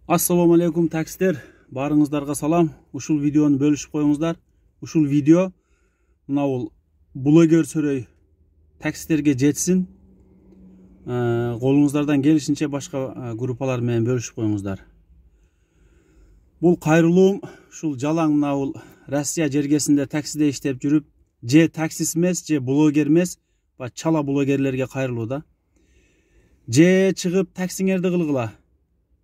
Assalamu alaikum takistер, барыңыздарга салам. Ушул видеону бөлүшүп коюңуздар. Ушул видео мына блогер сөрөй такисттерге жетсин. Колуңуздардан келишинче башка группалар менен бөлүшүп коюңуздар. Бул кайрылуум ушул жалаң мына Россия жергесинде таксиде иштеп жүрүп, же таксист эмес, же блогер эмес, чала блогерлерге кайрылуу да. Же чыгып таксиңерди кылгыла.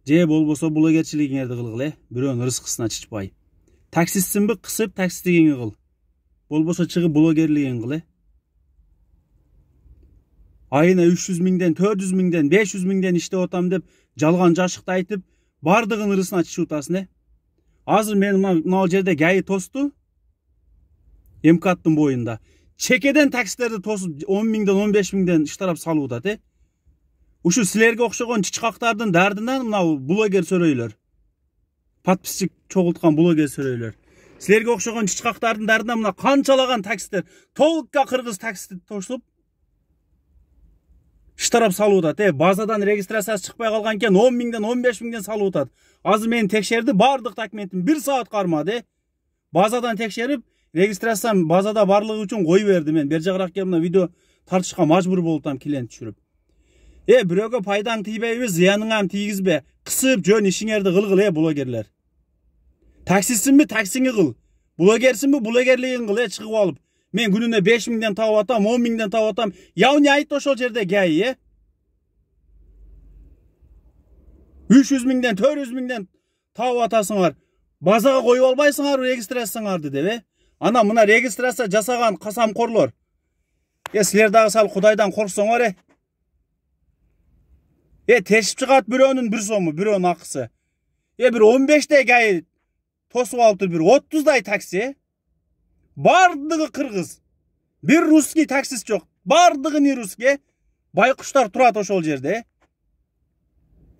Же болбосо блогерчилигиңерди кылгыла, бирөөнүн рызкысына чычпай. Таксистсинби кысып таксисттигиңи кыл. Болбосо чыгып блогерлигиңи кыл. Айына 300 миңден, 400 миңден, 500 миңден иштеп атам деп жалган жашыкты айтып, бардыгын ырысына чычып атасың. Азыр мен мына жерде ГАИ тосту. МКАДтын боюнда. Чекеден таксистерди тосуп 10 миңден, 15 миңден иштарап салып атат. Ушу силерге окшогон чычкактардын дардынан мына блогер сөрөйлөр. Подписчик чогулткан блогер сөрөйлөр. Силерге окшогон чычкактардын дардынан мына канчалаган таксистер, толукка кыргыз таксисти тосуп иштарап салып атат. Базадан регистрациясы чыкпай калган экен 10 миңден, 15 миңден салып атат. Азыр мени текшерди, бардык документим 1 саат кармады. Базадан текшерип, регистрациям базада барлыгы үчүн кой берди. Мен бер жагыраак келип мына видео тартышка мажбур болуп атам клиент түшүрүп. Бирөөгө пайдаң тийбейби, зыяныңам тийгизбе. Кысып жөн ишиңерди кылгыл, блогерлер. Таксистсинби, таксиңи кыл. Блогерсинби, блогерлигиңи кыл, чыгып алып. Мен күнүнө 5 миңден табып атам, 10 миңден табып атам. Явни айт ошол жерде ГАИ, 300 миңден, 400 миңден табып атасыңар. Базага коюп албайсыңар регистрацияңарды деп, Ана мына регистрация жасаган касамкорлор. Силер дагы сал Кудайдан корксоңор, тешип чыгат бирөөнүн 1 сому, бирөөнүн акысы. Бир 15 ГАИ тосуп алыптыр, бир 30 такси. Бардыгы кыргыз. Бир русский таксист жок. Бардыгы не русский. Байкуштар турат ошол жерде.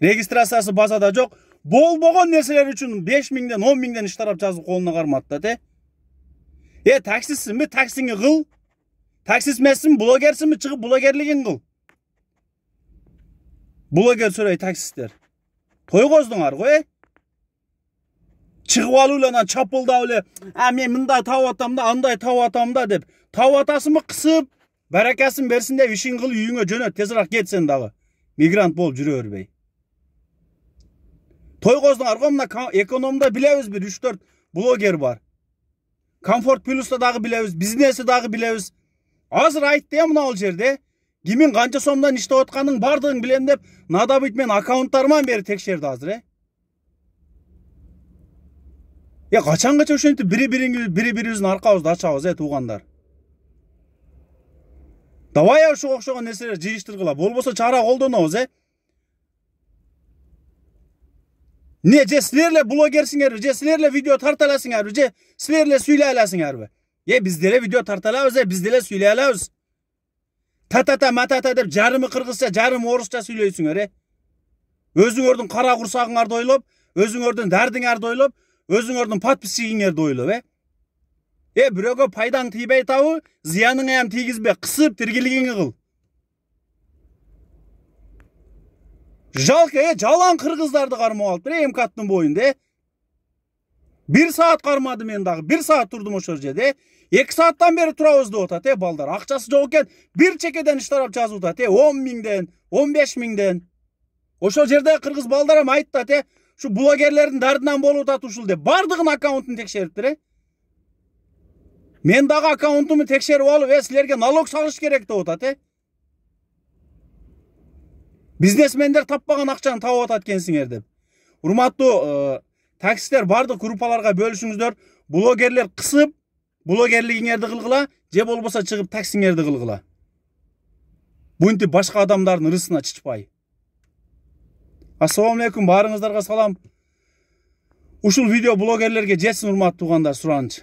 Регистрациясы базада жок. Болбогон нерселер үчүн 5 миңден, 10 миңден иштарап жазып колуна карматтат. Таксистсинби, таксиңи кыл. Таксист эмессинби, блогерсинби, чыгып блогерлигиңи кыл. Блогер сөрөй таксисттер. Тойгоздуңар го, Чыгып алып эле чапылдап эле, мен мындай табып атам да, андай табып атам да деп. Табып атасыңбы, кысып, баракасын берсин деп ишиң кыл, үйүңө жөнөт, тезирээк кет сен дагы. Мигрант болуп жүрө бербей. Тойгоздуңар го, мына экономда билебиз бир 3-4 блогер бар. Комфорт плюста дагы билебиз, бизнеси дагы билебиз. Азыр айтты мына жерде. Кимин канча сомдон иштеп атканын бардыгын билем деп, надо быть мен аккаунттарыман бери текшерди азыр, Качангаcha ошентип бири-бирибиздин аркабызды ачабыз, туугандар. Давай ошого окшогон нерселер жыйыштыргыла, болбосо чара колдонобуз, Не, же силер эле блогерсиңерби, же силер эле видео тарта аласыңарбы, же силер эле сүйлөй аласыңарбы? Биз деле видео тарта алабыз, биз деле сүйлөй алабыз. Татата матата деп жарымы кыргызча, жарымы орусча сүйлөйсүңөр, Өзүңөрдүн кара курсагыңарды ойлоп, өзүңөрдүн дардыңарды ойлоп, өзүңөрдүн подписчигиңерди ойлоп, Бирөөгө пайдаң тийбей табы, зыяныңа тийгизбе, кысып тиргилигиңи кыл. Жалко, жалаң кыргыздарды кармап алыптыр, МКАДтын боюнда, 1 саат кармады мен дагы, 1 саат турдум ошол жерде, 2 сааттан бери турабыз деп атат, балдар. Акчасы жок экен, бир чекеден иштарап жазып атат, 10 миңден, 15 миңден. Ошол жерде кыргыз балдарым айтты, Şu bloggerlerin dardından bolup atат ушул деп. Бардыгын аккаунтун текшериптир, Мен дагы аккаунтумду текшерип алып, силерге налог салыш керек деп атат, Бизнесмендер таппаган акчаны табып атат экенсиңер деп. Урматтуу таксисттер, бардык группаларга бөлүшүңүздөр. Блогерлер кысып, блогерлигиңерди кылгыла, же болбосо чыгып таксиңерди кылгыла. Бунтип башка адамдардын ырысына чычпай. Assalamu alaikum, барыңыздарга салам. Ушул видео блогерлерге жетсин, урматтуу туугандар, сураныч.